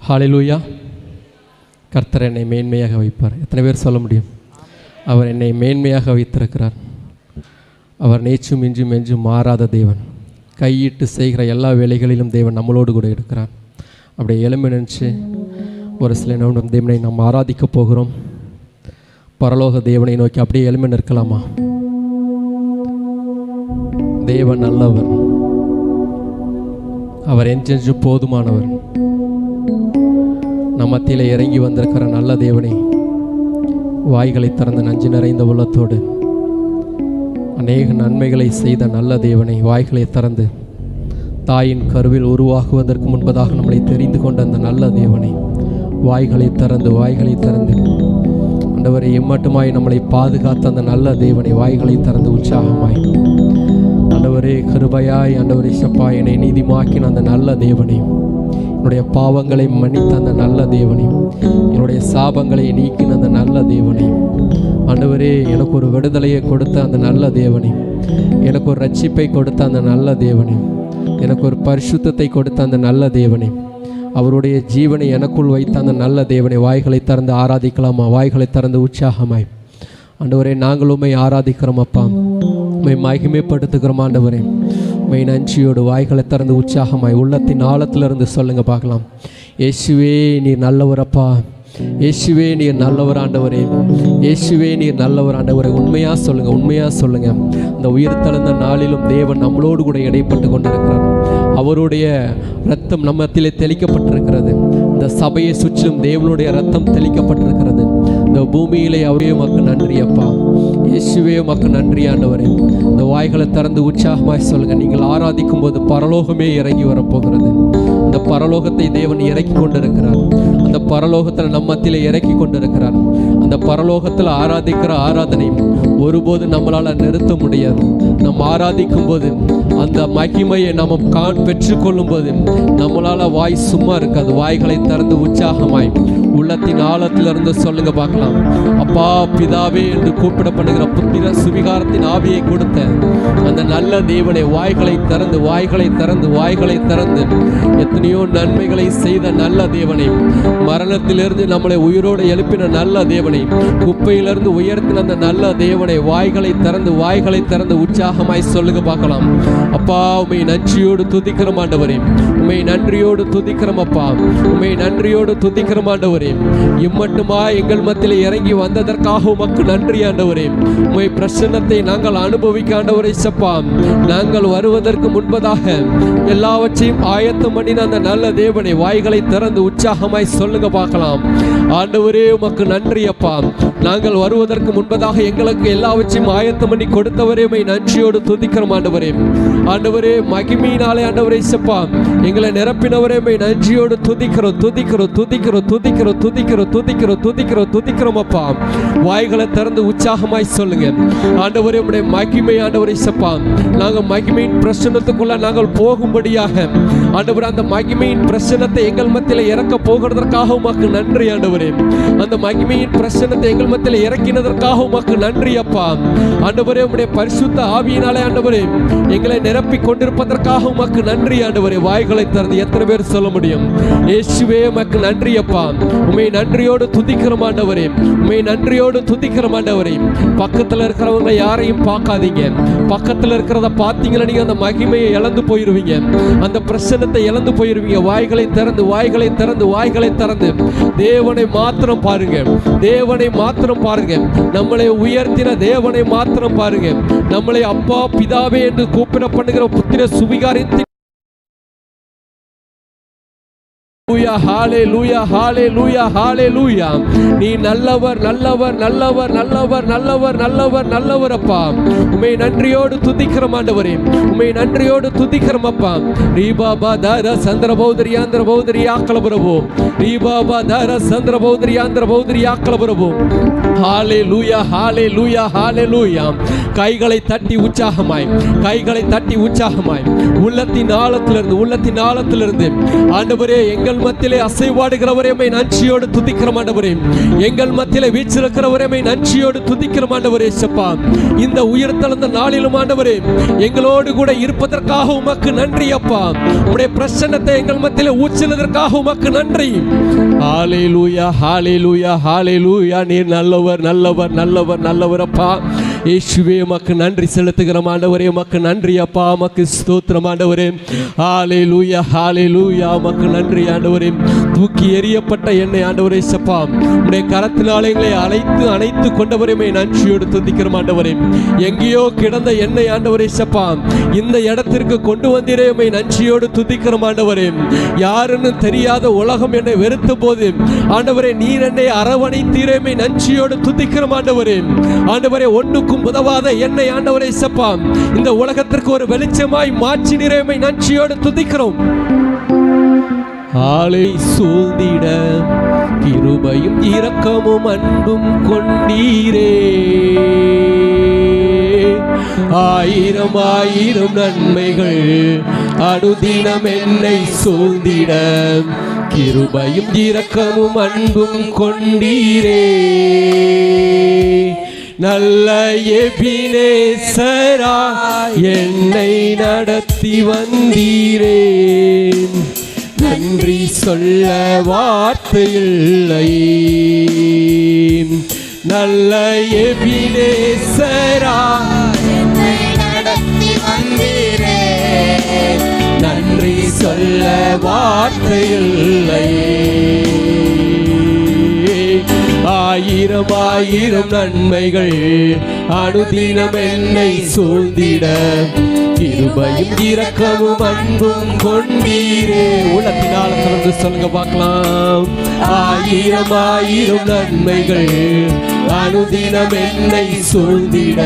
ஹல்லேலூயா. கர்த்தர் என்னை மேன்மையாக வைப்பார். எத்தனை பேர் சொல்ல முடியும்? அவர் என்னை மேன்மையாக வைத்திருக்கிறார். அவர் நேற்றும் இன்றும் என்றும் மாறாத தேவன். கையிட்டு செய்கிற எல்லா வேலைகளிலும் தேவன் நம்மளோடு கூட இருக்கிறார். அப்படியே எலும்பி நினச்சி ஒரு சில நிமிடம் தேவனை நாம் ஆராதிக்க போகிறோம். பரலோக தேவனை நோக்கி அப்படியே எலும்பி நிற்கலாமா? தேவன் நல்லவர், அவர் என்றென்றும் போதுமானவர். நம் மத்தியிலே இறங்கி வந்திருக்கிற நல்ல தேவனை வாய்களை திறந்து நஞ்சு நிறைந்த உள்ளத்தோடு அநேக நன்மைகளை செய்த நல்ல தேவனை வாய்களை திறந்து தாயின் கருவில் உருவாகுவதற்கு முன்பதாக நம்மளை தெரிந்து கொண்ட அந்த நல்ல தேவனை வாய்களை திறந்து ஆண்டவரை எம்மட்டுமாய் நம்மளை பாதுகாத்த அந்த நல்ல தேவனை வாய்களை திறந்து உற்சாகமாய் ஆண்டவரே கிருபையாய் ஆண்டவரே சப்பா என்னை நீதிமாக்கின அந்த நல்ல தேவனை, என்னுடைய பாவங்களை மன்னித்த அந்த நல்ல தேவனை, என்னுடைய சாபங்களை நீக்கின அந்த நல்ல தேவனை, ஆண்டவரே எனக்கு ஒரு விடுதலையை கொடுத்த அந்த நல்ல தேவனை, எனக்கு ஒரு ரட்சிப்பை கொடுத்த அந்த நல்ல தேவனை, எனக்கு ஒரு பரிசுத்தத்தை கொடுத்த அந்த நல்ல தேவனை, அவருடைய ஜீவனை எனக்குள் வைத்த அந்த நல்ல தேவனை வாய்களை திறந்து ஆராதிக்கலாமா? வாய்களை திறந்து உற்சாகமாய் ஆண்டவரே நாங்கள் உம்மை ஆராதிக்கிறோம் அப்பா, உம்மை மகிமைப்படுத்துகிறோம் ஆண்டவரே. உம்மை நன்றியோடு வாய்களை திறந்து உற்சாகமாய் உள்ளத்தின் ஆழத்திலிருந்து சொல்லுங்க பார்க்கலாம். இயேசுவே நீர் நல்லவரப்பா, இயேசுவே நீர் நல்லவர் ஆண்டவரே, இயேசுவே நீர் நல்லவர் ஆண்டவரே. உண்மையாக சொல்லுங்க. இந்த உயிர் தழுந்த நாளிலும் தேவன் நம்மளோடு கூட இடைப்பட்டு கொண்டிருக்கிறார். அவருடைய இரத்தம் நம்மத்திலே தெளிக்கப்பட்டிருக்கிறது. இந்த சபையை சுற்றிலும் தேவனுடைய இரத்தம் தெளிக்கப்பட்டிருக்கிறது. இந்த பூமியிலே அவரே உமக்கு நன்றி அப்பா, இயேசுவே உமக்கு நன்றி ஆண்டவரே. இந்த வாய்களை திறந்து உற்சாகமாய் சொல்லுங்க. நீங்கள் ஆராதிக்கும் போது பரலோகமே இறங்கி வரப்போகிறது. இந்த பரலோகத்தை தேவன் இறக்கி கொண்டிருக்கிறார். அந்த பரலோகத்தில் நம்மத்திலே இறக்கி கொண்டிருக்கிறார். அந்த பரலோகத்தில் ஆராதிக்கிற ஆராதனை ஒருபோது நம்மளால் நிறுத்த முடியாது. நாம் ஆராதிக்கும் போது அந்த மகிமையை நாம் பெற்றுக்கொள்ளும் போது நம்மளால் வாய் சும்மா இருக்காது. வாய்களை திறந்து உற்சாகமாய் உள்ளத்தின் ஆழத்திலிருந்து சொல்லுங்க பார்க்கலாம். அப்பா பிதாவே என்று கூப்பிடப்படுகிற புத்திர சுவிகாரத்தின் ஆவியை கொடுத்த அந்த நல்ல தேவனை வாய்களை திறந்து எத்தனையோ நன்மைகளை செய்த நல்ல தேவனை, மரணத்திலிருந்து நம்மளை உயிரோடு எழுப்பின நல்ல தேவனை, குப்பையிலிருந்து உயர்த்தின அந்த நல்ல தேவனை வாய்களை திறந்து உற்சாகமாய் சொல்லுங்க பார்க்கலாம். அப்பா உம்மை நன்றியோடு துதிக்கிறோம் ஆண்டவரே, உம்மை நன்றியோடு துதிக்கிறோம் அப்பா, உம்மை நன்றியோடு துதிக்கிறோம் ஆண்டவரே. இம்மட்டுமா எங்கள் மத்தியிலே இறங்கி வந்ததற்காக உமக்கு நன்றி ஆண்டவரே. உம்மை பிரசன்னத்தை நாங்கள் அனுபவிக்க ஆண்டவரே சப்பா, நாங்கள் வருவதற்கு முன்பதாக எல்லாவற்றையும் ஆயத்தம் பண்ணின அந்த நல்ல தேவனை வாய்களை திறந்து உற்சாகமாய் சொல்லுங்க பார்க்கலாம். ஆண்டவரே உமக்கு நன்றி அப்பா, நாங்கள் வருவதற்கு முன்பதாக எங்களுக்கு எல்லாவற்றையும் ஆயத்தம் பண்ணி கொடுத்தவரே உம்மை நன்றியோடு துதிக்கிறோம் ஆண்டவரே. ஆண்டவரே மகிமையினாலே ஆண்டவரே சப்பா எங்களை நிரப்பினவரே உம்மை நன்றியோடு துதிக்கிறோம் அப்பா. வாய்களை திறந்து உற்சாகமாய் சொல்லுங்க. ஆண்டவரே உம்முடைய மகிமை ஆண்டவரே சப்பா, நாங்கள் மகிமையின் பிரசன்னத்துக்குள்ள நாங்கள் போகும்படியாக ஆண்டவரே அந்த மகிமையின் பிரசன்னத்தை எங்கள் மத்தியில இறக்க போகிறதற்காக உமக்கு நன்றி ஆண்டவரே. அந்த மகிமையின் பிரசன்னத்தை எங்கள் மத்தியில இறக்கினதற்காக உமக்கு நன்றி அப்பா. ஆண்டவரே உம்முடைய பரிசுத்த ஆவியினாலே ஆண்டவரே எங்களை நிரப்பி கொண்டிருப்பதற்காக உமக்கு நன்றி ஆண்டவரே. வாய்களை திறந்து எத்தனை பேர் சொல்ல முடியும்? இயேசுவே உமக்கு நன்றி அப்பா, உம்மை நன்றியோடு துதிக்கிறோம் ஆண்டவரே, உம்மை நன்றியோடு துதிக்கிறோம் ஆண்டவரே. பக்கத்தில் இருக்கிறவங்க யாரையும் பார்க்காதீங்க. பக்கத்தில் இருக்கிறத பார்த்தீங்கன்னா நீங்க அந்த மகிமையை இழந்து போயிருவீங்க, அந்த பிரசன்னத்தை இழந்து போயிருவீங்க. வாய்களை திறந்து தேவனை மாத்திரம் பாருங்க, தேவனை மாத்திரம் பாருங்க. நம்மளை உயர்த்தின தேவனை மாத்திரம் பாருங்க. நம்மளை அப்பா பிதாவே என்று கூப்பிடப்படுகிற புத்திர சுவிகாரத்தின் ஹல்லேலூயா ஹல்லேலூயா ஹல்லேலூயா. நீ நல்லவர் நல்லவர் நல்லவர் நல்லவர் நல்லவர் நல்லவர் நல்லவர் அப்பா. உம்மை நன்றியோடு துதிக்கிறோம் ஆண்டவரே, உம்மை நன்றியோடு துதிக்கிறோம் அப்பா. ரீபாபா தார சந்திர பௌதரி ஆந்திர பௌதரி ஆக்கல பிரபு, ரீபாபா தார சந்திர பௌதரி ஆந்திர பௌதரி ஆக்கல பிரபு. ஹல்லேலூயா ஹல்லேலூயா ஹல்லேலூயா. கைகளை தட்டி உற்சாகமாய் உள்ளத்தின் ஆழத்திலிருந்து ஆண்டவரே எங்கள் மத்தியிலே அசைவாடுகிறவரே நன்றியோடு துதிக்கிற ஆண்டவரே. எங்கள் மத்தியிலே வீற்றிருக்கிறவரே நன்றியோடு துதிக்கிற ஆண்டவரே. சப்பா, இந்த உயிர் தளர்ந்த நாளிலும் ஆண்டவரே எங்களோடு கூட இருப்பதற்காக உமக்கு நன்றி அப்பா. உம்முடைய பிரசன்னத்தை எங்கள் மத்தியிலே ஊற்றினதற்காக உமக்கு நன்றி. ஹல்லேலூயா, ஹல்லேலூயா, ஹல்லேலூயா. நீர் நல்லவர், நல்லவர், நல்லவர், நல்லவர் அப்பா. இயேசுவே உமக்கு நன்றி செலுத்துகிறோம் ஆண்டவரே. உமக்கு நன்றி அப்பா, உமக்கு ஸ்தோத்திரம் ஆண்டவரே. ஹல்லேலூயா, ஹல்லேலூயா. உமக்கு நன்றி ஆண்டவரே. தூக்கி எறியப்பட்ட என்னை ஆண்டவரே சப்பா, உம்முடைய கரத்தினாலே எங்களை அணைத்து கொண்டவரே நன்றியோடு துதிக்கிறோம் ஆண்டவரே. எங்கேயோ கிடந்த என்னை ஆண்டவரே சப்பா இந்த இடத்திற்கு கொண்டு வந்தீரே, நன்றியோடு துதிக்கிறோம் ஆண்டவரே. யாருன்னு தெரியாத உலகம் என்னை வெறுத்த போது ஆண்டவரே நீர் என்னை அரவணைத்தீரே, நன்றியோடு துதிக்கிறோம் ஆண்டவரே. ஆண்டவரே ஒண்ணுக்கும் உதவாத என்னை ஆண்டவரே சப்பா இந்த உலகத்திற்கு ஒரு வெளிச்சமாய் மாற்றினீரே, நன்றியோடு துதிக்கிறோம். ஆளை சூழ்ந்திட கிருபையும் இரக்கமும் அன்பும் கொண்டீரே, ஆயிரம் ஆயிரம் நன்மைகள் அனுதினம் என்னை சூழ்ந்திட கிருபையும் இரக்கமும் அன்பும் கொண்டீரே. நல்ல எபினேசரா என்னை நடத்தி வந்தீரே, நன்றி சொல்ல வார்த்தை இல்லை. நல்ல எபினேசரா என்னை நடத்தி வந்தீரே, நன்றி சொல்ல வார்த்தை இல்லை. ஆயிரம் ஆயிரம் நன்மைகள் அனுதினம் என்னை சூழ்ந்திட கிருபையும் இரக்கமும் அன்பும் கொண்டீரே. உள்ளத்தினால் திறந்து சொல்லுங்க பார்க்கலாம். ஆயிரம் ஆயிரம் நன்மைகள் அனுதினம் என்னை சூழ்ந்திட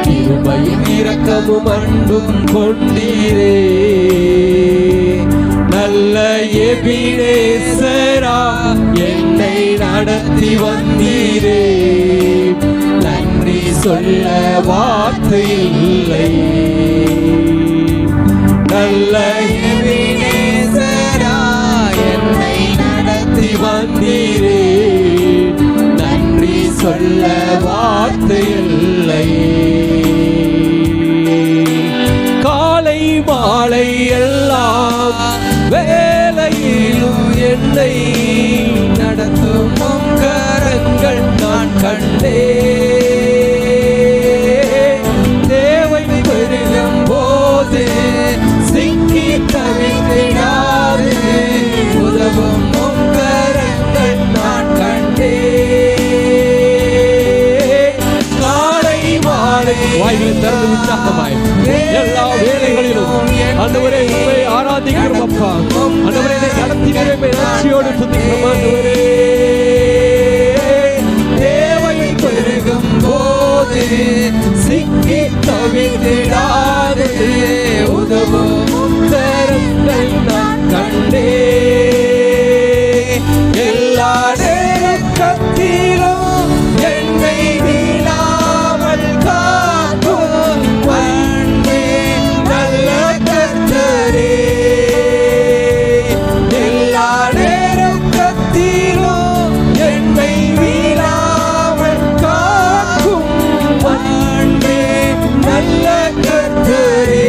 கிருபையும் இரக்கமும் அன்பும் கொண்டீரே. நல்ல எபினேசரா என்னை நடத்தி வந்தீரே, நன்றி சொல்ல வார்த்தை இல்லை. நல்ல எபினேசரா என்னை நடத்தி வந்தீரே, நன்றி சொல்ல வார்த்தை இல்லை. காலை மாலை எல்லாம் வேலையிலும் என்னை நடத்தும் கரங்கள் நான் கண்டே. தேவை பெருகும் போது சிக்கி தவித்திடாது உதவும் கரங்கள் நான் கண்டே. காலை மாலை வாய்களை திறந்து உற்சாகமாய் எல்லா வேலைகளிலும் ஆண்டவரே உம்மை ஆராதிக்கிறோம் அப்பா. ஆண்டவரே நடத்தினரே நன்றியோடு துதிக்கிறோம் ஆண்டவரே. தேவை பெருகும் போது சிக்கி தவித்திடாது உதவும் கரங்கள் நான் கண்டே. எல்லா நேரத்திலும் என்னை வீழாமல் காக்கும் அன்பே நல்ல கர்த்தரே. எல்லா நேரத்திலும் என்னை வீழாமல் காக்கும் அன்பே நல்ல கர்த்தரே.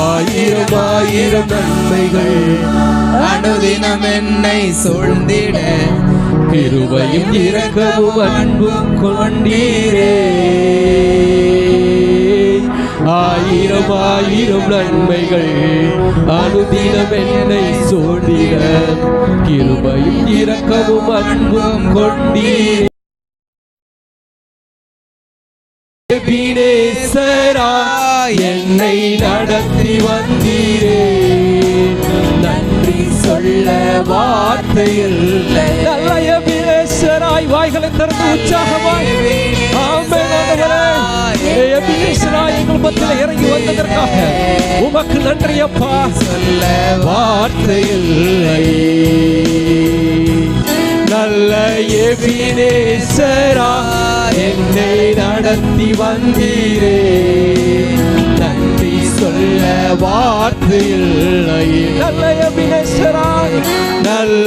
ஆயிரம் ஆயிரம் நன்மைகள் அனுதினம் என்னை சூழ்ந்திட கிருபையும் இரக்கமும் அன்பும் கொண்டீரே. ஆயிரம் ஆயிரம் நன்மைகள் அனுதினம் என்னை சூழ்ந்திட கிருபையும் இரக்கமும் அன்பும் கொண்டீரே. எபினேசரா என்னை நடத்தி வந்தீரே, நன்றி சொல்ல வார்த்தை இல்லை. நல்ல எபினேசராய் வாய்களை திறந்து உற்சாகமாய் ஆமென் ஆண்டவரே. எபினேசராய் எங்கள் மத்தியில் இறங்கி வந்ததற்காக உமக்கு நன்றி அப்பா. சொல்ல வார்த்தை இல்லை. நல்ல எபினேசரா என்னை நடத்தி வந்தீரே, நன்றி சொல்ல வார்த்தை இல்லை. நல்ல எபினேசராய், நல்ல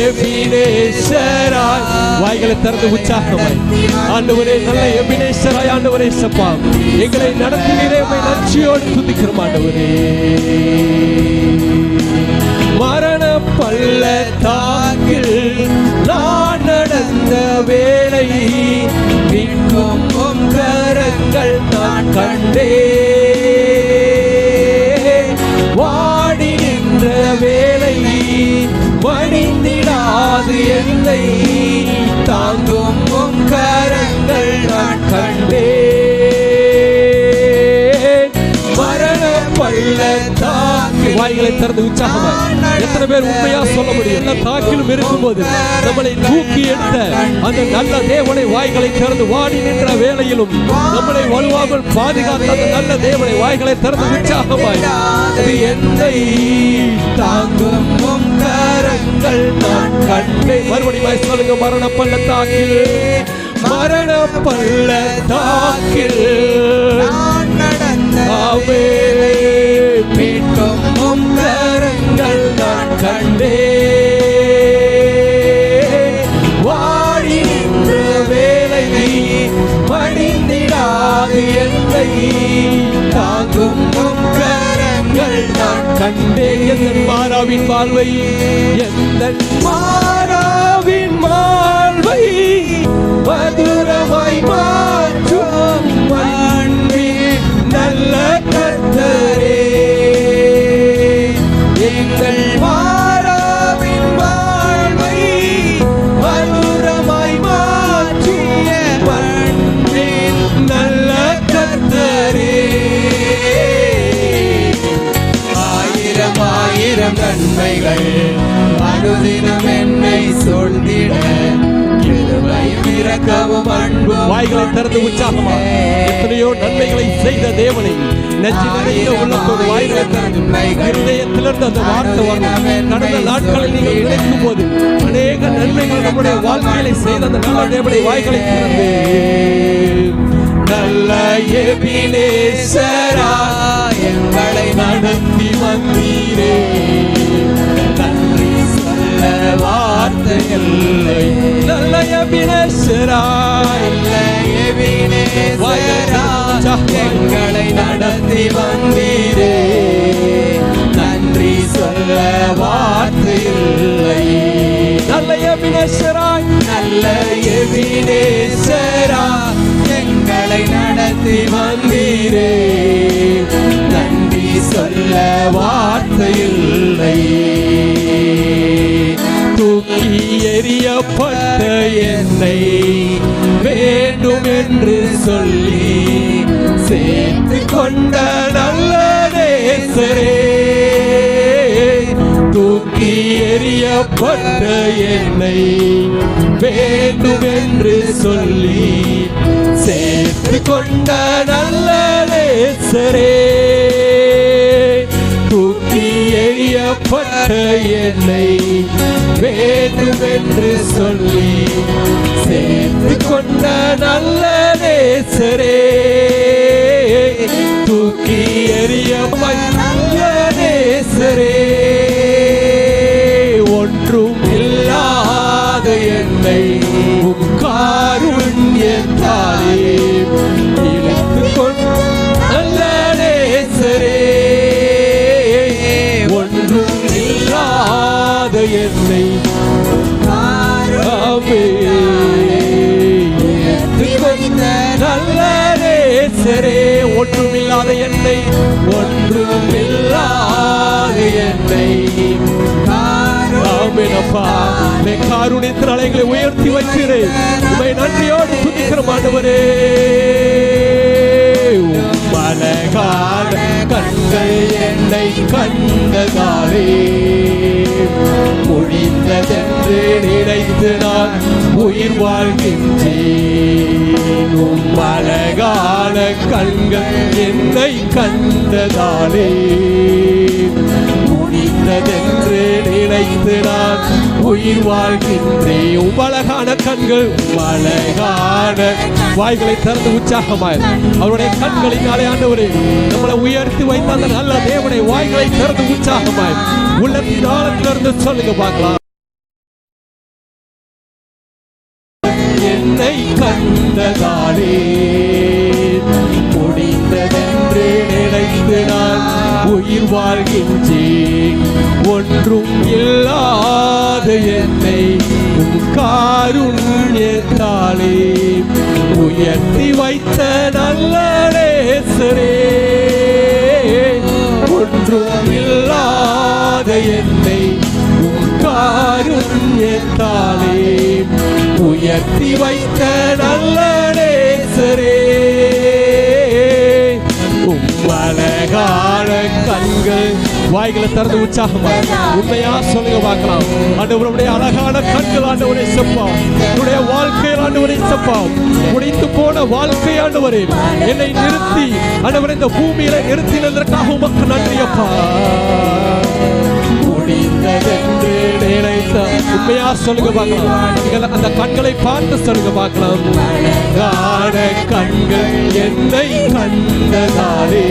எபினேசராய், வாய்களை திறந்து உற்சாகமாய் ஆண்டவரே, நல்ல எபினேசராய் ஆண்டவரே சப்பா, எங்களை நடத்தினீரே, உம்மை நன்றியோடு துதிக்கிறோம் ஆண்டவரே. மரண பள்ளத்தாக்கில் நான் நடந்த வேளை மீட்கும் உம் கரங்கள் நான் கண்டேன். வாடி நின்ற வேளை மடிந்திடாது என்னை தாங்கும் உம் கரங்கள் நான் கண்டேன். மரண பள்ளத்தாக்கில், வாய்களை திறந்து உற்சாகமாய் எத்தனை பேர் உண்மையா சொல்ல முடியும்? எல்லா தாக்கிலும் இருக்கும்போது நம்மளை தூக்கி எடுத்த அந்த நல்ல தேவனை, வாய்களை திறந்து வாடி நின்ற வேளையிலும் நம்மளை வலுவாமல் பாதுகாத்த அந்த நல்ல தேவனை, வாய்களை திறந்து உற்சாகமாய் என்னை தாங்கும் உம் கரங்கள் நான் கண்டேன். மறுபடியும் சொல்லுங்க, மரண பள்ளத்தாக்கில், மரண பள்ளத்தாக்கில் மீட்கும் உம் கரங்கள் நான் கண்டேன். வாடி நின்ற வேளை மடிந்திடாது என்னை தாங்கும் உம் கரங்கள் நான் கண்டேன். எந்தன் மாறாவின் வாழ்வை, எந்தன் மாறாவின் வாழ்வை மதுரமாய் மாற்றும் அன்பின் நல்ல கர்த்தரே, எங்கள் மாறாவின் வாழ்வை மதுரமாய் மாற்றிய அன்பின் நல்ல கர்த்தரே. ஆயிரம் ஆயிரம் நன்மைகள் அனுதினம் என்னை சொல்லிட, வாய்களை திறந்து உற்சாகமா எத்தனையோ நன்மைகளை செய்த தேவனை நெஞ்சில் நிறைந்த உள்ளத்தோடு வாய்களை திறந்து இருதயத்திலிருந்து அந்த வார்த்தை வரணும். கடந்த நாட்களில் நீங்கள் நினைக்கும் போது அநேக நன்மைகள் நம்முடைய வாழ்க்கையில செய்த அந்த நல்ல தேவனை வாய்களை திறந்து, நல்ல எபினேசரா எங்களை நடத்தி வந்தீரே, நன்றி சொல்ல வார்த்தை இல்லை. நல்ல எபினேசரா, எங்களை நடத்தி வந்தீரே, நன்றி சொல்ல வார்த்தை இல்லை. நல்ல எபினேசரா, நல்ல எபினேசரா எங்களை நடத்தி வந்தீரே, நன்றி சொல்ல வார்த்தை இல்லை. தூக்கி எறியப்பட்ட என்னை வேண்டும் என்று சொல்லி சேர்த்து கொண்ட நல்ல நேசரே, தூக்கி எறியப்பட்ட என்னை வேண்டும் என்று சொல்லி சேர்த்து கொண்ட நல்ல நேசரே, தூக்கி எறியப்பட்ட என்னை வேண்டும் என்று சொல்லி சேர்த்து கொண்ட நல்ல நேசரே, தூக்கி எறியப்பட்ட நல்ல நேசரே. ஒன்றும் இல்லாத என்னை உம் காருண்யத்தாலே இழுத்து கொண்ட நல்ல நேசரே, ஒன்றும் இல்லாத என்னை நல்ல நேசரே, ஒன்றுமில்லாத என்னை, ஒன்றுமில்லாத என்னை காருண்யத்தின் அலைகளை உயர்த்தி வைக்கிறேன். உம்மை நன்றியோடு துதிக்கிறோம் ஆண்டவரே. மலகால கண்கள் என்னை கண்டதாலே முடிந்ததென்று நினைத்து நான் உயிர் வாழ்கின்றேன். மலகால கண்கள் என்னை கண்டதாலே முடிந்ததென்று நினைத்து நான் உயிர் வாழ்கின்றே. அழகான கண்கள், அழகான வாய்களை திறந்து உற்சாகமாய் அவருடைய கண்களினாலே ஆண்டவரே நம்மளை உயர்த்தி வைத்த அந்த நல்ல தேவனை வாய்களை திறந்து உற்சாகமாய் உள்ளத்தின் ஆழத்திலிருந்து சொல்லுங்க பார்க்கலாம். என்னை கண்டதாலே முடிந்ததென்று நினைத்து நான் உயிர் வாழ்கின்றேன். ஒன்றும் இல்லாத என்னை காருண்யத்தாலே உயர்த்தி வைத்த நல்ல நேசரே. ஒன்றும் இல்லாத என்னை காருண்யத்தாலே உயர்த்தி வைத்த நல்ல நேசரே. அழகான கண்கள், வாய்களை திறந்து உற்சாகமா உண்மையா சொல்லுங்க பார்க்கலாம். ஆண்டவருடைய அழகான கண்கள் ஆண்டவரே செப்பா, உன்னுடைய வாழ்க்கையில் ஆண்டவரே செப்பா, முடித்து போன வாழ்க்கை ஆண்டவரே என்னை நிறுத்தி ஆண்டவரே இந்த பூமியில நிறுத்தினதற்காக உமக்கு நன்றி அப்பா. முடிந்ததென்று நினைத்த உண்மையா சொல்லுங்க பார்க்கலாம். நீங்கள் அந்த கண்களை பார்த்து சொல்லுங்க பார்க்கலாம். அழகான கண்கள் என்னை கண்டதாலே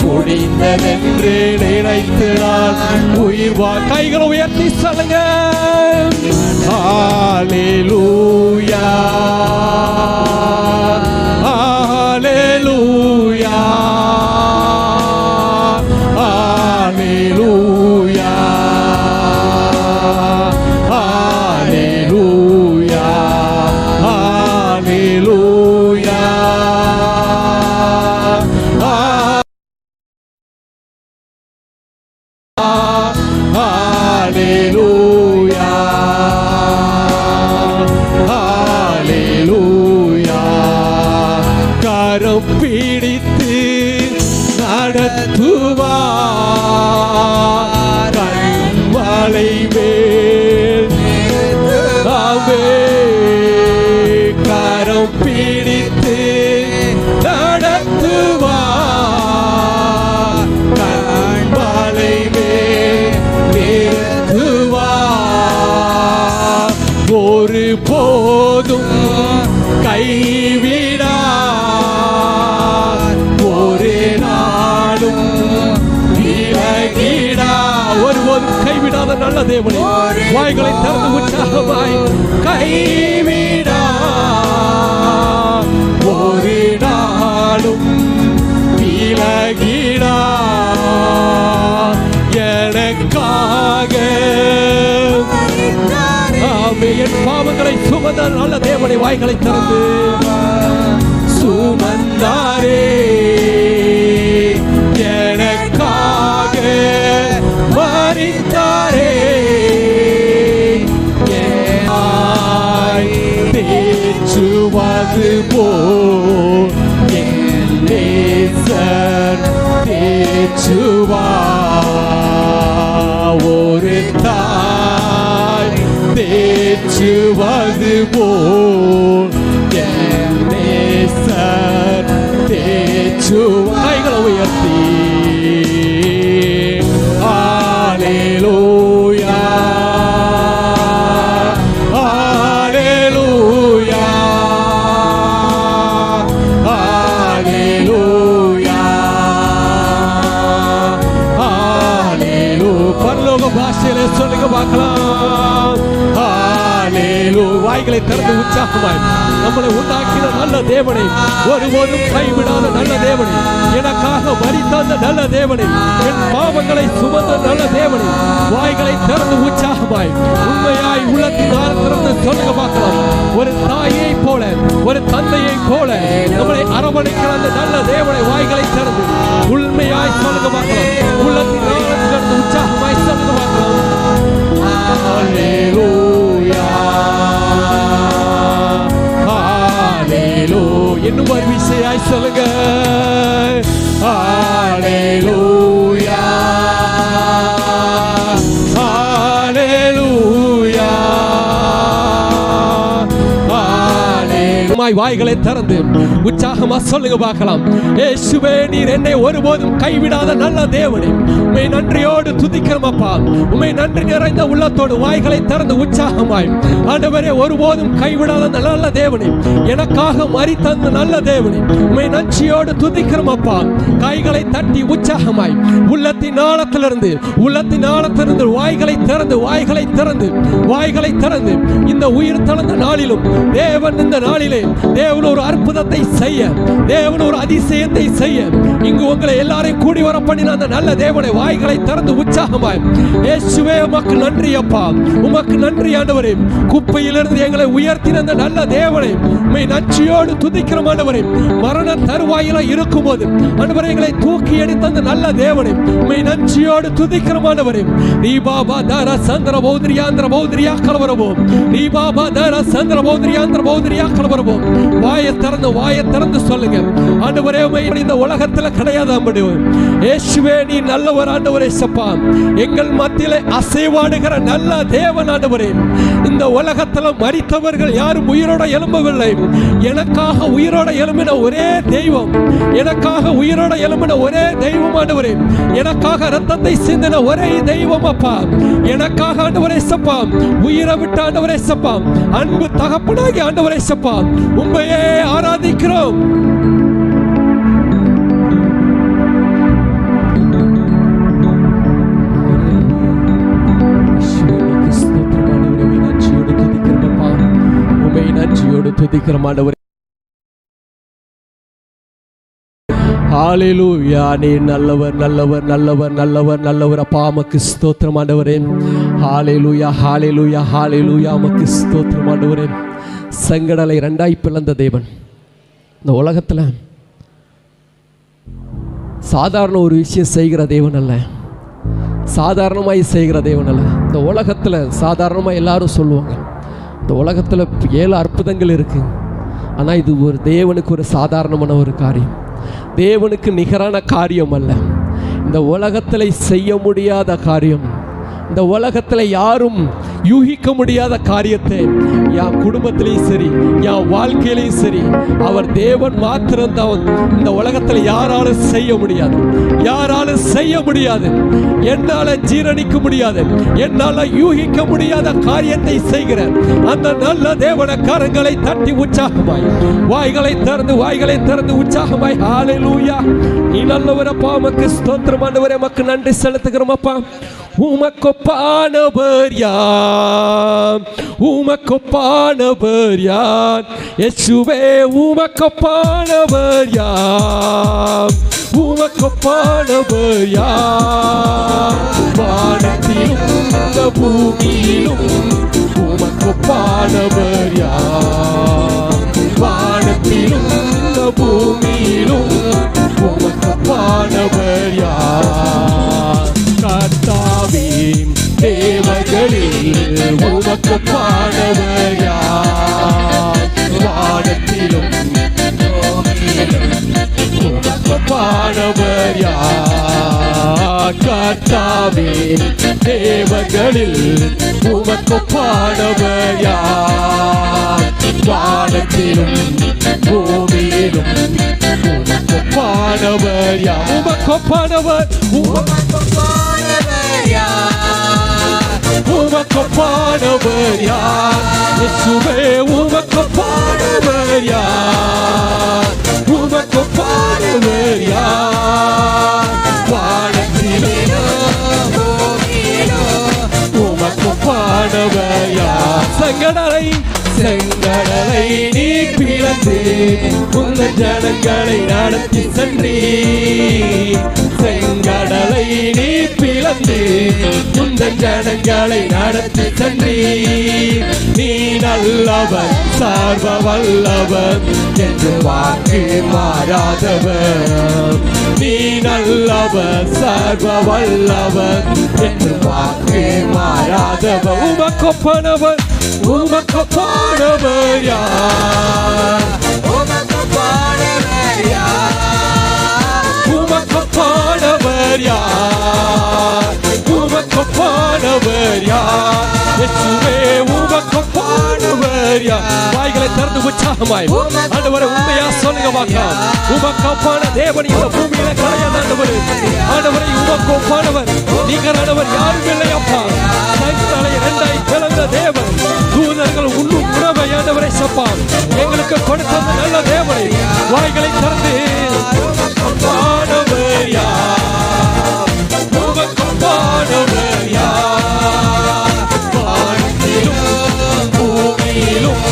முடிந்ததென்று நினைத்து நான் உயிர் கைகளை உயர்த்தி சொல்லுங்க. ஹல்லேலூயா ஹல்லேலூயா ஹல்லேலூயா ஹல்லேலூயா ஹல்லேலூயா. Hallelujah, Hallelujah. கரம் பிடித்து நடத்துவார் கண்மலை மேல். கரம் பிடித்து நடத்துவார் கண்மலை மேல். ஒரு போதும் கைவிடார், ஒரு நாளும் விலகிடார். ஒருபோதும் கைவிடாத நல்ல தேவனே வாய்களை திறந்து உற்சாகமாய் கைவிடார், ஒரு நாளும் விலகிடார். எனக்காக என் பாவங்களை சுமந்த நல்ல தேவனை வாய்களை திறந்து சுமந்தாரே. எனக்காக மரித்தாரே. தேற்றுவது போல் என் நேசர் தேற்றுவார். ஒரு தாய் தேற்றுவது போல் என் நேசர் தேற்றுவார். கைகளை உயர்த்தி ஹல்லேலூயா ஹல்லேலூயா ஹல்லேலூயா ஹல்லேலூயா. பரலோக பாஷையிலே சொல்லுங்க பார்க்கலாம். வாய்களை திறந்து உற்சாகமாய் நம்மளை உண்டாக்கின நல்ல தேவனை, ஒருபோதும் கைவிடாத நல்ல தேவனை, எனக்காக மரித்த அந்த நல்ல தேவனை, என் பாவங்களை சுமந்த நல்ல தேவனை வாய்களை திறந்து உற்சாகமாய் உண்மையாய் உள்ளத்தின் ஆழத்திலிருந்து சொல்லுங்க பார்க்கலாம். ஒரு தாயை போல ஒரு தந்தையை போல நம்மளை அரவணைக்கிற அந்த நல்ல தேவனை வாய்களை திறந்து உண்மையாய் சொல்லுங்க பார்க்கலாம். உள்ளத்தின் ஆழத்திலிருந்து உற்சாகமாய் சொல்லுங்க பார்க்கலாம். ஹல்லேலூயா ஹல்லேலூயா. இன்னும் ஒரு விஷயம் சொல்லுங்க. ஹல்லேலூயா ஹல்லேலூயா ஹல்லேலூயா. உற்சாகமாய் வாய்களை திறந்து உற்சாகமா சொல்லுங்க பார்க்கலாம். இயேசுவே, நீர் என்னை ஒருபோதும் கைவிடாத நல்ல தேவனே, உம்மை நன்றியோடு துதிக்கிறோம் அப்பா. உம்மை நன்றி நிறைந்த உள்ளத்தோடு வாய்களை திறந்து உற்சாகமாய் ஆண்டவரே, ஒருபோதும் கைவிடாத நல்ல தேவனே, எனக்காக மரித்த நல்ல தேவனே, உம்மை நன்றியோடு துதிக்கிறோம் அப்பா. கைகளை தட்டி உற்சாகமாய் உள்ளத்தின் ஆழத்திலிருந்து வாய்களை திறந்து இந்த உயிர் தளர்ந்த நாளிலும் தேவன் இந்த நாளிலே தேவன் ஒரு அற்புதத்தை செய்ய, தேவன் ஒரு அதிசயத்தை செய்ய, இங்கு உங்களை எல்லாரையும் கூடி வர பண்ணின அந்த நல்ல தேவனை வாய்களை திறந்து உற்சாகமாய் இயேசுவே உமக்கு நன்றி அப்பா, உமக்கு நன்றி ஆண்டவரே. குப்பையிலிருந்து எங்களை உயர்த்தின அந்த நல்ல தேவனை உம்மை நன்றியோடு துதிக்கிறோம் ஆண்டவரே. மரண தருவாயில இருக்கும்போது ஆண்டவரே எங்களை தூக்கி எடுத்த அந்த நல்ல தேவனை உம்மை நன்றியோடு துதிக்கிறோம் ஆண்டவரே. நீ பாபா தார சந்திர பௌத்ரியாந்திர பௌத்ரியா கலவரவோம், நீ பாபா தார சந்திர பௌத்ரியாந்திர பௌத்ரியா கலவரவோம். வாயை திறந்து சொல்லுங்க ஆண்டவரே, இந்த உலகத்துல கிடையாது. இயேசுவே, நீ நல்லவர் ஆண்டவரே. சப்பா, எங்கள் மத்தியிலே அசைவாடுகிற நல்ல தேவன் ஆண்டவரே. இந்த உலகத்துல மரித்தவர்கள் யாரும் உயிரோட எழும்பவில்லை. எனக்காக உயிரோட எழும்பின ஒரே தெய்வம், எனக்காக உயிரோட எழும்பின ஒரே தெய்வம் ஆண்டவரே. எனக்காக ரத்தத்தை சிந்தின ஒரே தெய்வம் அப்பா. எனக்காக ஆண்டவரே சப்பா உயிரை விட்ட ஆண்டவரே சப்பா, அன்பு தகப்பனாகி ஆண்டவரே சப்பா, உம்மையே ஆராதிக்கிறோம். துதிக்கிறோம் ஆண்டவரே. ஹல்லேலூயா, நீ நல்லவர் நல்லவர் நல்லவர் நல்லவர் நல்லவர் அப்பா, உமக்கு ஸ்தோத்திரம் ஆண்டவரே. ஹல்லேலூயா ஹல்லேலூயா ஹல்லேலூயா, உமக்கு ஸ்தோத்திரம் ஆண்டவரே. செங்கடலை ரெண்டாய் பிளந்த தேவன் இந்த உலகத்தில் சாதாரண ஒரு விஷயம் செய்கிற தேவன் அல்ல, சாதாரணமாய் செய்கிற தேவன் அல்ல. இந்த உலகத்தில் சாதாரணமாக எல்லாரும் சொல்லுவாங்க, இந்த உலகத்தில் 7 அற்புதங்கள் இருக்குது, ஆனால் இது ஒரு தேவனுக்கு ஒரு சாதாரணமான ஒரு காரியம், தேவனுக்கு நிகரான காரியம் அல்ல. இந்த உலகத்தில் செய்ய முடியாத காரியம், இந்த உலகத்தில் யாரும் யூகிக்க முடியாத காரியத்தை என் குடும்பத்திலையும் சரி என் வாழ்க்கையிலையும் சரி அவர் தேவன் மாத்திரம்தான். இந்த உலகத்தில் யாராலும் செய்ய முடியாது, யாராலும் செய்ய முடியாது, என்னால் ஜீரணிக்க முடியாது, என்னால் யூகிக்க முடியாத காரியத்தை செய்கிற அந்த நல்ல தேவன கரங்களை தட்டி உற்சாகமாய் வாய்களை திறந்து உற்சாகமாய் ஹல்லேலூயா, நீ நல்லவரப்பா, உமக்கு ஸ்தோத்திரம் ஆண்டவரே, உமக்கு நன்றி செலுத்துகிறோம் அப்பா. உமக்கொப்பானவர் யார், உமக்கொப்பானவர் யார், இயேசுவே உமக்கொப்பானவர் யார், உமக்கொப்பானவர் யார், வானத்திலும் பூமியிலும் உமக்கொப்பானவர் யார், வானத்திலும் பூமியிலும் உமக்கொப்பானவர் யார். கர்த்தாவே, தேவர்களில் உமக்கொப்பானவர் யார், வானத்திலும் உமக்கொப்பானவர் யார். கர்த்தாவே, தேவர்களில் உமக்கொப்பானவர் யார், வானத்திலும் பூமியிலும் உமக்கொப்பானவர் யார். உமக்கொப்பானவர் உமக்கொப்பானவர் யார், இயேசுவே உமக்கொப்பானவர் யார், உமக்கொப்பானவர் யார், வானத்திலும் உமக்கொப்பானவர் யார். செங்கடலை நீ பிளந்து உங்கள் ஜனங்களை நடத்தி சென்றீ, செங்கடலை நீ பிளந்து உங்கள் ஜனங்களை நடத்தி சென்றீ. நீ நல்லவர் சர்வ வல்லவர் என்று வாக்கு மாறாதவர், நீ நல்லவர் சர்வ வல்லவர் என்று வாக்கு மாறாதவர். உமக்கொப்பானவர் உமக்கொப்பானவர் யார், உமக்கொப்பானவர் யார், உமக்கொப்பானவர் யார், உமக்கொப்பானவர் யார், இயேசுவே உமக்கொப்பானவர் யார். வாய்களை திறந்து உற்சாகமாய் ஆண்டவரே உண்மையா சொல்லுங்க பார்க்கலாம். உமக்கு ஒப்பான தேவன் இந்த பூமியில கிடையாது ஆண்டவரே. ஆண்டவரே உமக்கு ஒப்பானவர் நீங்கள் ஆண்டவர் யாரும் இல்லை அப்பா. தலை இரண்டாய் பிளந்த தேவன் தூதர்கள் உண்ணும் உணவை ஆண்டவரை சப்பான் எங்களுக்கு கொடுத்த நல்ல தேவனை வாய்களை திறந்து ஒப்பானவர் யார், உமக்கு ஒப்பானவர் யார், வானத்திலும் பூமியிலும்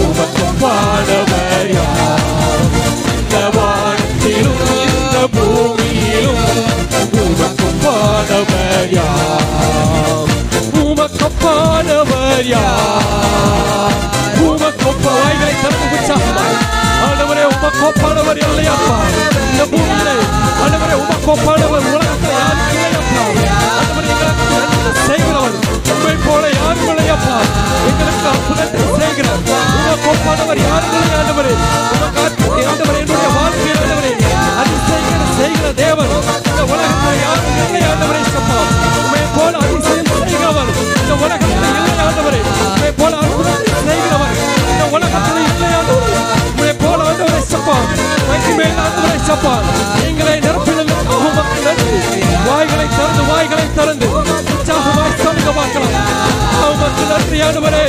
உமக்கு ஒப்பானவர் யார், இந்த வானத்திலும் இந்த பூமியிலும் உமக்கு ஒப்பானவர் யார், உமக்கு ஒப்பானவர் யார், உமக்கு ஒப்ப வாய்களை திறந்து உற்சாகமாய் ஆண்டவரே உமக்கு ஒப்பானவர் இல்லையப்பா இந்த பூமியிலே. ஆண்டவரே உமக்கு ஒப்பானவர் உலகத்தில் யாரும் இல்லையப்பா. ஆண்டவரே எங்களுக்கு நன்மை செய்கிறவர் உண்மை போல யாரும் இல்லையப்பா. எங்களுக்கு அற்புதத்தை செய்கிறார் உமக்கு ஒப்பானவர் யாரும் இல்லை ஆண்டவரே. உமக்கு ஆண்டவரே என்னுடைய வாழ்க்கை ஆண்டவரே அதிசயங்களை செய்கிற தேவன் இந்த உலகத்தில் யாரும் இல்லை ஆண்டவரே. சப்பா உண்மை போல அதிசயம் செய்கிறவர் இந்த உலகத்தில் இல்லை ஆண்டவரே. உண்மை போல அற்புதத்தை செய்கிறவர் இந்த உலகத்தில் இல்லை ஆண்டவரே. உண்மை போல ஆண்டவரை சப்பா மகிமையான ஆண்டவரை சப்பா எங்களை நிரப்பினதற்காக உமக்கு நன்றி. வாய்களை திறந்து உற்சாகமாய் சொல்லுங்க பார்க்கலாம். உமக்கு நன்றி ஆண்டவரே.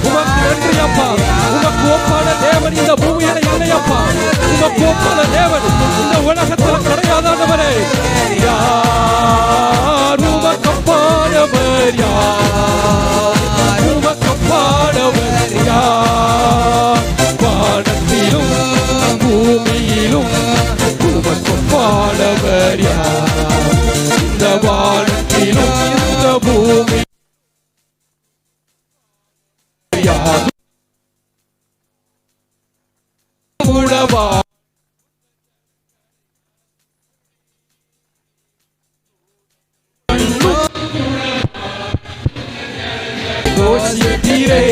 உமக்கு நன்றி அப்பா. உமக்கு ஒப்பான தேவன் இந்த பூமியில இல்லையப்பா. உமக்கு ஒப்பான தேவன் இந்த உலகத்தில் கிடையாது ஆண்டவரே. யார் உமக்கு ஒப்பானவர் யார், உமக்கு ஒப்பானவர் யார், வானத்திலும் பூமியிலும் உமக்கு ஒப்பானவர் யார், இந்த வானத்திலும் இந்த பூமி யார் உணவா கோஷித்தீரே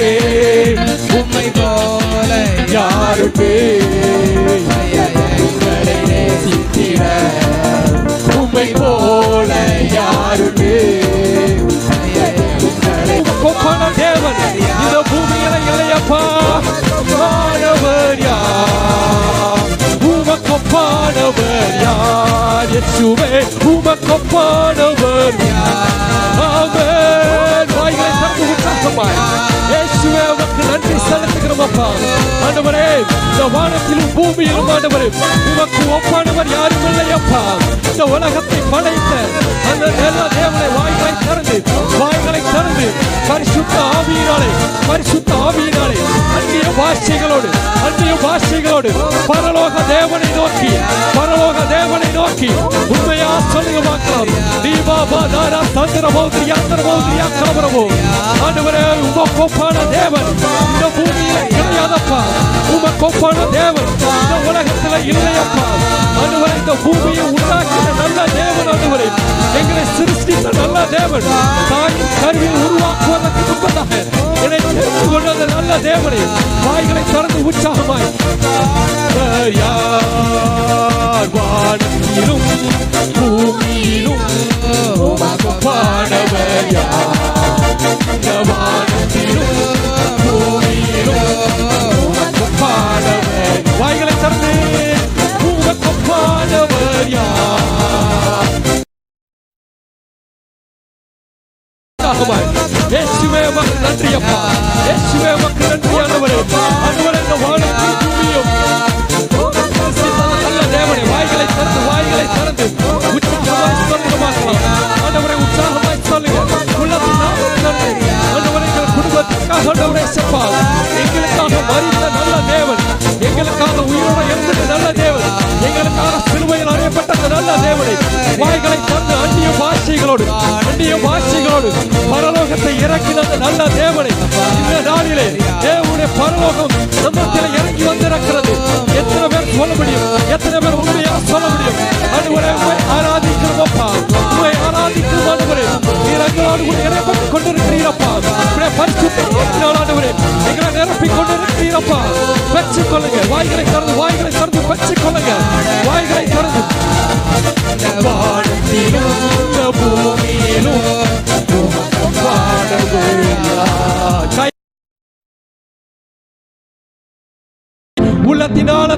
உம்மை போல யாருமே உங்களை நேசித்திட உம்மை போல யாருமே கொப்பான தேவன் இந்த பூமியில இல்லையப்பா. மாணவர் யார், உமக்கொப்பானவர் யார், இயேசுவே உமக்கொப்பானவர் யார். ஆமென். வாய்களை திறந்து உற்சாகமாய் இயேசுவே உமக்கு நன்றி செலுத்துகிறோம் அப்பா. ஆண்டவரே இந்த வானத்திலும் பூமியிலும் ஆண்டவரே உமக்கு ஒப்பானவர் யாரும் இல்லையப்பா. இந்த உலகத்தை படைத்த அந்த நல்ல தேவனை வாய்களை திறந்து பரிசுத்த ஆவியினாலே அந்நிய பாஷைகளோடு பரலோக தேவனை நோக்கி உண்மையா சொல்லுங்க பார்க்கலாம். தீபாபா தாரா தந்திர பௌத்திரியா கலவரமோ ஆண்டவரே உமக்கு ஒப்பான தேவன் இந்த பூமியில கிடையாதப்பா. உமக்கு ஒப்பான தேவன் இந்த உலகத்துல இல்லையப்பா. ஆண்டவரே இந்த பூமியை உண்டாக்கின நல்ல தேவன் ஆண்டவரே எங்களை சிருஷ்டித்த நல்ல தேவன் தாயின் கருவில் உருவாக்குவதற்கு முன்பதாக என்னை தெரிந்து கொண்ட நல்ல தேவனை வாய்களை திறந்து உற்சாகமாய் யார் வானத்திலும் பூமியிலும் உமக்கு ஒப்பானவர் யார், வானத்திலும் பூமியிலும் உமக்கு ஒப்பானவர். வாய்களை திறந்து உமக்கு ஒப்பானவர் யார். இயேசுவே உமக்கு நன்றி அப்பா. இயேசுவே உமக்கு நன்றி ஆண்டவரே. ஆண்டவரே இந்த வானத்தையும் பூமியையும் நல்ல தேவனே வாய்களை திறந்து உற்சாகமாய் சொல்லுங்க பார்க்கலாம். ஆண்டவரே உற்சாகமாய் சொல்லுங்க. உள்ளத்தின் நன்றி ஆண்டவரே எங்கள் குடும்பத்திற்காக ஆண்டவரே செப்பா எங்களுக்காக மரித்த நல்ல தேவன், எங்களுக்காக உயிரோடு எழுந்த நல்ல தேவன், எங்களுக்காக சிலுவையில் அறையப்பட்ட நல்ல தேவனை வாய்களை திறந்து அந்நிய பாஷைகளோடு பரலோகத்தை இறக்கின நல்ல தேவனை இந்த நாளிலே தேவனுடைய பரலோகம் நம்மத்தில் இறங்கி வந்திருக்கிறது. எத்தனை பேர் சொல்ல முடியும்? எத்தனை பேர் உண்மையா சொல்ல முடியும்? ஆண்டவரே உம்மை ஆராதிக்கிறோம் அப்பா. உம்மை ஆராதிக்கிறோம் ஆண்டவரே. நீர் எங்களோடு கூட இணைப்பட்டுக் கொண்டிருக்கிறீரப்பா. பரிசுத்த ஆண்டவரே எங்களை நிரப்பிக் கொண்டிருக்கிறீரப்பா. பெற்றுக் கொள்ளுங்க. வாய்களை திறந்து பெற்றுக் கொள்ளுங்க. வாய்களை திறந்து வானத்திலும் பூமியிலும்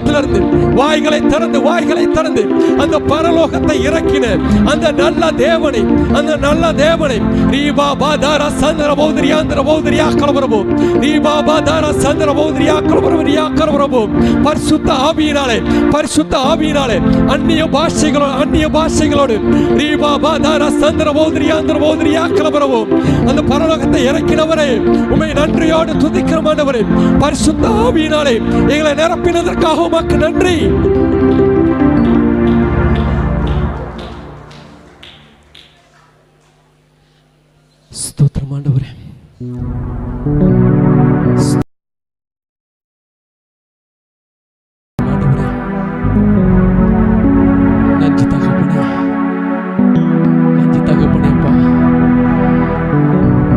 பரலோகத்திலிருந்து வாய்களை திறந்து அந்த பரலோகத்தை இறக்கின அந்த நல்ல தேவனை ரீபா பாதார சந்திர பௌத்ரியாந்திர பௌத்ரியாக்கலவரபோ ரீபா பாதார சந்திர பௌத்ரியாக்கலவரபோ பரிசுத்த ஆவியினாலே அந்நிய பாஷைகளோடு ரீபா பாதார சந்திர பௌத்ரியாந்திர பௌத்ரியாக்கலவரபோ அந்த பரலோகத்தை இறக்கினவரே உம்மை நன்றியோடு துதிக்கிறோம் ஆண்டவரே. பரிசுத்த ஆவியினாலே எங்களை நிரப்பினதற்காக உமக்கு நன்றி. ஸ்தோத்திரம் ஆண்டவரே. நன்றி தகப்பனேப்பா,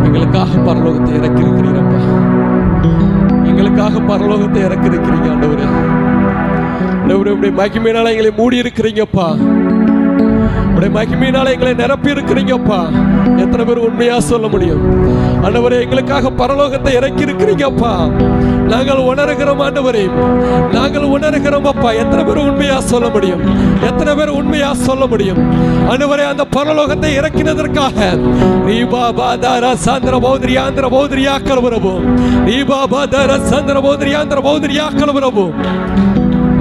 எங்களுக்காக பரலோகத்தை இறக்கி இருக்கிறீரப்பா, எங்களுக்காக பரலோகத்தை இறக்கி இருக்கிறீங்க ஆண்டவரே. உடைய மகிமையினால எங்களை மூடி இருக்கிறீங்கப்பா, உடைய மகிமையினால எங்களை நிரப்பி இருக்கிறீங்கப்பா. எத்தனை பேர் உண்மையா சொல்ல முடியும்? ஆண்டவரே, எங்களுக்காக பரலோகத்தை இறக்கி இருக்கிறீங்கப்பா. நாங்கள் உணர்கிறோம் ஆண்டவரே, நாங்கள் உணர்கிறோம் அப்பா. எத்தனை பேர் உண்மையா சொல்ல முடியும்? எத்தனை பேர் உண்மையா சொல்ல முடியும்? ஆண்டவரே, அந்த பரலோகத்தை இறக்கினதற்காக ரீபா பாதார சந்திர பௌத்ரியாந்திர பௌத்ரியாக்கலவரபோ ரீபா பாதார சந்திர பௌத்ரியாந்திர பௌத்ரியாக்கலவரபோ.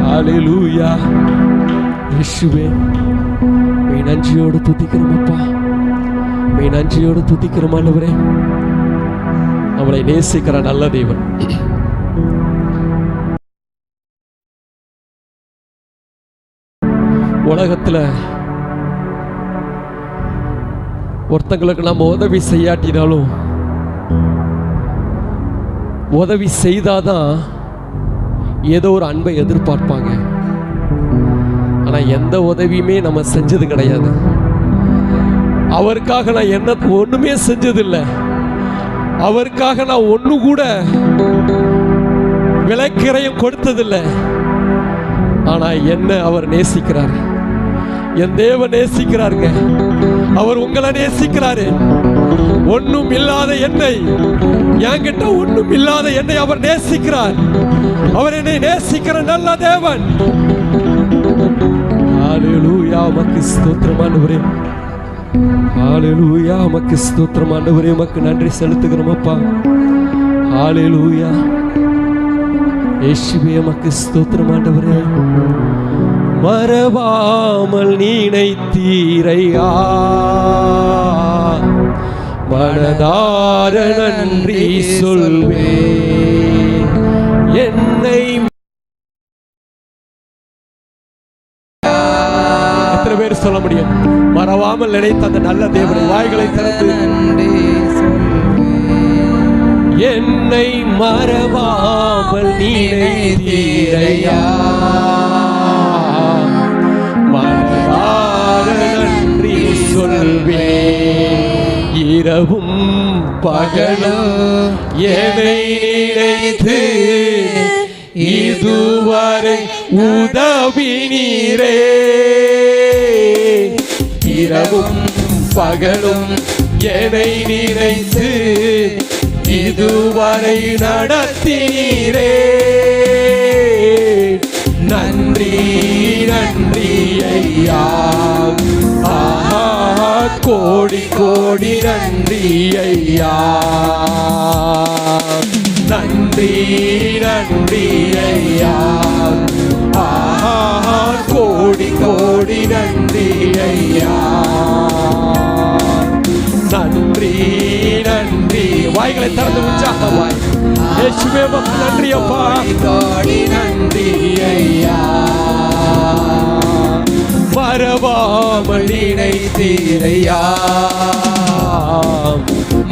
ஹல்லேலூயா. இயேசுவே, நன்றியோடு துதிக்கிறோம் அப்பா, நன்றியோடு துதிக்கிறோம் ஆண்டவரே. நம்மளை நேசிக்கிற நல்ல தேவன். உலகத்துல ஒருத்தங்களுக்கு நம்ம உதவி செய்யாட்டினாலும் உதவி செய்தாதான் ஏதோ ஒரு அன்பை எதிர்பார்ப்பாங்க. ஆனா எந்த உதவியுமே நம்ம செஞ்சது கிடையாது. அவருக்காக நான் ஒண்ணுமே செஞ்சதில்லை. அவருக்காக நான் ஒண்ணு கூட விலைக்கிரையும் கொடுத்ததில்லை. ஆனா என்ன அவர் நேசிக்கிறார், என் தேவன் நேசிக்கிறாருங்க. அவர் உங்களை நேசிக்கிறாரு. ஒண்ணும் இல்லாத என்னை, என்கிட்ட ஒண்ணும் இல்லாத என்னை அவர் நேசிக்கிறார். அவர் என்னை நேசிக்கிற நல்ல தேவன். ஹல்லேலூயா. உமக்கு ஸ்தோத்திரம் ஆண்டவரே. ஹல்லேலூயா. உமக்கு ஸ்தோத்திரம் ஆண்டவரே. உமக்கு நன்றி செலுத்துகிறோம் அப்பா. ஹல்லேலூயா. இயேசுவே, உமக்கு ஸ்தோத்திரம் ஆண்டவரே. மறவாமல் நினைத்தீரையா, மனதார நன்றி சொல்வேன். என்னை எத்தனை பேர் சொல்ல முடியும்? மறவாமல் நினைத்த அந்த நல்ல தேவனை வாய்களை திறந்து என்னை மறவாமல் நினைத்தீரையா, மனதார நன்றி சொல்வேன். இரவும் பகலும் என்னை நினைத்து இதுவரை உதவினீரே. இரவும் பகலும் என்னை நினைத்து இதுவரை நடத்தினீரே. நன்றி நன்றி ஐயா, ஆஹா கோடி கோடி நன்றி ஐயா. நன்றி நன்றி ஐயா, ஆஹா கோடி கோடி நன்றி ஐயா. நன்றி நன்றி. வாய்களை திறந்து உற்சாகமாய் இயேசுவே உமக்கு நன்றி அப்பா. கோடி நன்றி ஐயா, மறவாமல் நினைத்தீரையா,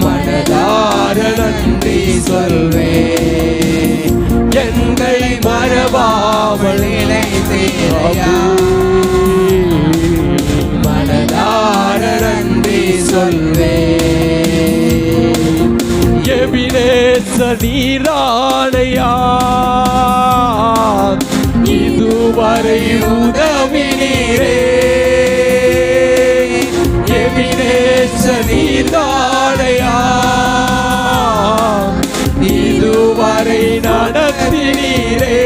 மனதார நன்றி சொல்வேன். என்னை மறவாமல் நினைத்தீரையா, மனதார நன்றி சொல்வேன். எபினேச நீரானையா, இதுவரை உதவினீரே. எபினேச நீரானையா, இதுவரை நடத்தினீரே.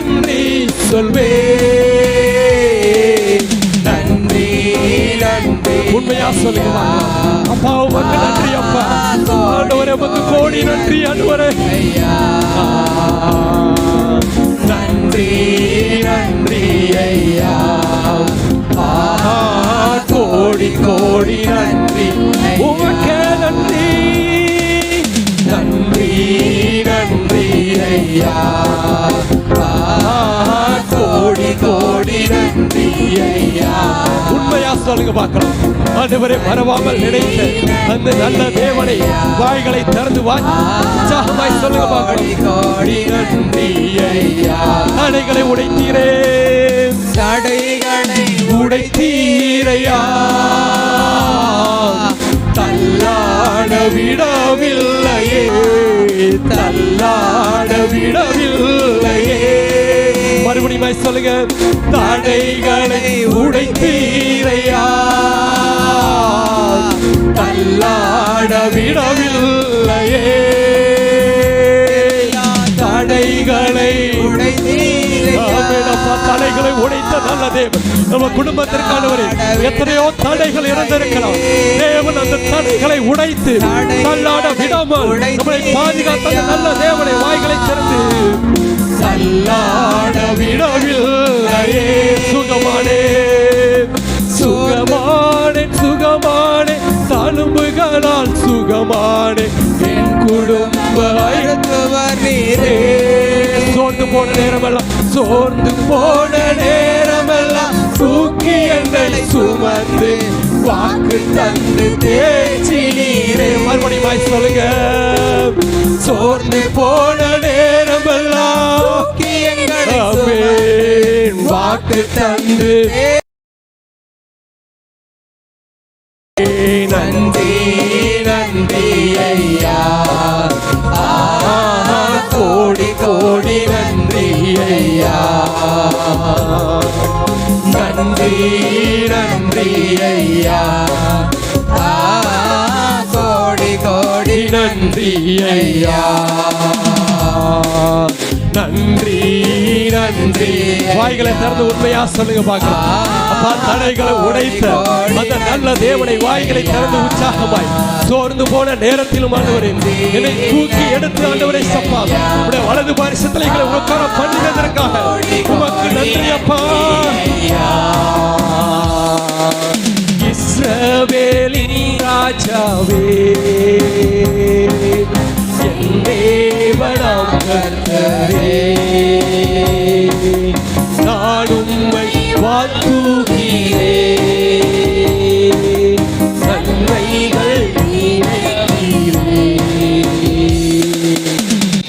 நன்றி சொல்வே. நன்றி நன்றி உண்மையா சொல்லுங்க அப்பா, உமக்கு நன்றி அப்பா. ஆண்டவரே உமக்கு கோடி நன்றி ஆண்டவரே. நன்றி நன்றி ஐயா, கோடி கோடி நன்றி உமக்கே நன்றி. நன்றி நன்றி ஐயா, கோடி கோடி நன்றி ஐயா. உண்மையா சொல்லுங்க பார்க்கலாம். ஆண்டவரே மறவாமல் நினைத்த அந்த நல்ல தேவனை வாய்களை திறந்து உற்சாகமாய் சொல்லுங்க பார்க்கலாம். கோடி நன்றி ஐயா, தடைகளை உடைத்தீரே, தடைகளை உடைத்தீரையா, தள்ளாட விடவில்லையே, தள்ளாட விடவில்லையே. மறுபடியும் சொல்லுங்க. தடைகளை உடைத்தீரையா, தள்ளாட விடவில்லையே, தடைகளை தடைகளை உடைத்த நல்ல தேவன் நம்ம குடும்பத்திற்கானவரே. எத்தனையோ தடைகள் இருந்திருக்கலாம். தேவன் அந்த தடைகளை உடைத்து தள்ளாட விடாமல் நம்மளை பாதுகாத்த நல்ல தேவனை வாய்களை திறந்து தள்ளாட விடவில்லையே. சுகமானே சுகமானே சுகமானே, தழும்புகளால் சுகமானே, என் குடும்ப நீரே. சோர்ந்து போன நேரமெல்லாம், சோர்ந்து போன நேரமெல்லாம் தூக்கி எங்களை சுமந்து வாக்கு தந்து தேய்ச்சி நீரே. மறுபடியும் சொல்லுங்க. சோர்ந்து போன நேரமெல்லாம் தூக்கி எங்களை வாக்கு தந்து. நன்றி நன்றி ஐயா, கோடி கோடி நன்றி ஐயா. நன்றி நன்றி ஐயா, கோடி கோடி நன்றி ஐயா. நன்றி நன்றி. வாய்களை திறந்து உண்மையா சொல்லுங்க பார்க்கலாம். அப்பா, தடைகளை உடைத்த அந்த நல்ல தேவனை வாய்களை திறந்து உற்சாகமாய் சோர்ந்து போன நேரத்திலும் ஆண்டவரே என்னை தூக்கி எடுத்து ஆண்டவரை சப்பா உடைய வலது பாரிசத்தில் எங்களை உட்கார பண்ணினதற்காக உமக்கு நன்றி அப்பா. இஸ்ரவேலின் ராஜாவே, என் தேவனாம் கர்த்தரே, நான் உம்மை வாழ்த்துகிறேன். நன்மைகள் நீரே.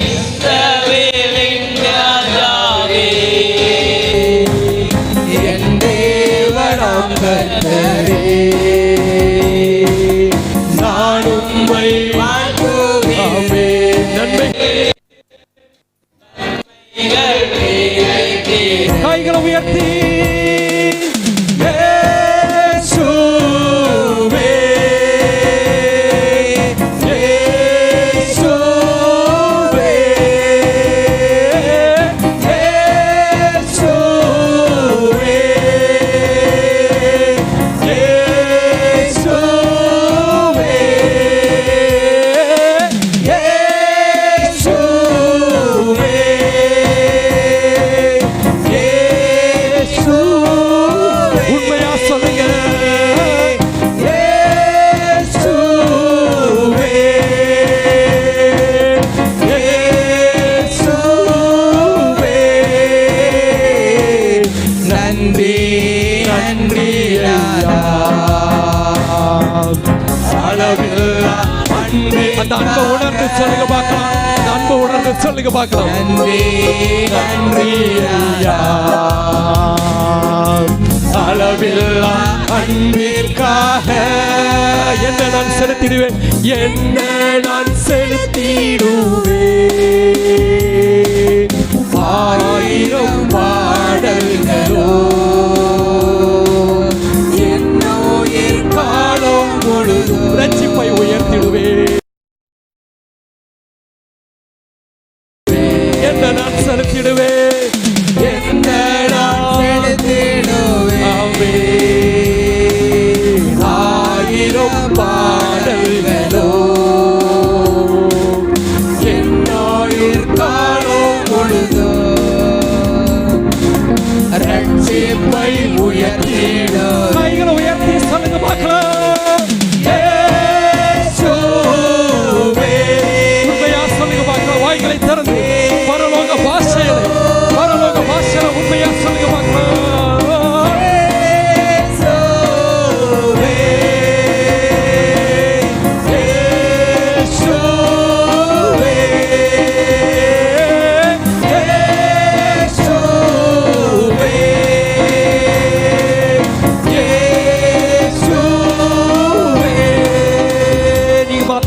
இஸ்ரவேலின் ராஜாவே, என் தேவனாம் கர்த்தரே, நான் உம்மை கைகளை உயர்த்தி அந்த அன்பை உணர்ந்து சொல்லுங்க பார்க்கலாம். அந்த அன்பை உணர்ந்து சொல்லுங்க பார்க்கலாம். நன்றி நன்றி ஐயா, அளவில்லா அன்பிற்காக என்ன நான் செலுத்திடுவேன், என்ன நான் செலுத்திடுவேன். ஆயிரம் பாடல்களோ என்னுயிர் காலம் முழுதும் ரட்சிப்பை உயர்த்திடுவேன். என்ன நான் செலுத்திடுவேன்.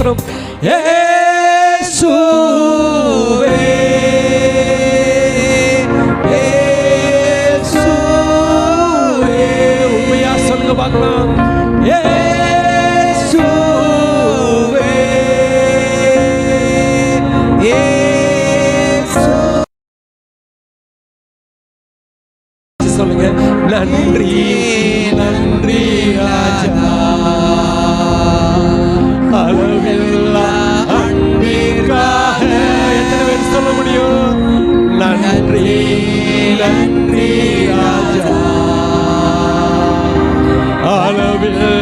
ஸ்தோத்திரம். இயேசுவே இயேசுவே. உண்மையா சொல்லுங்க பார்க்கலாம். இயேசுவே இயேசு. சொல்லுங்க. நன்றி நன்றி ராஜா, அளவில்லா அன்பிற்காக. எத்தனை பேர் சொல்ல முடியும்? நன்றி நன்றி ராஜா, அளவில்லா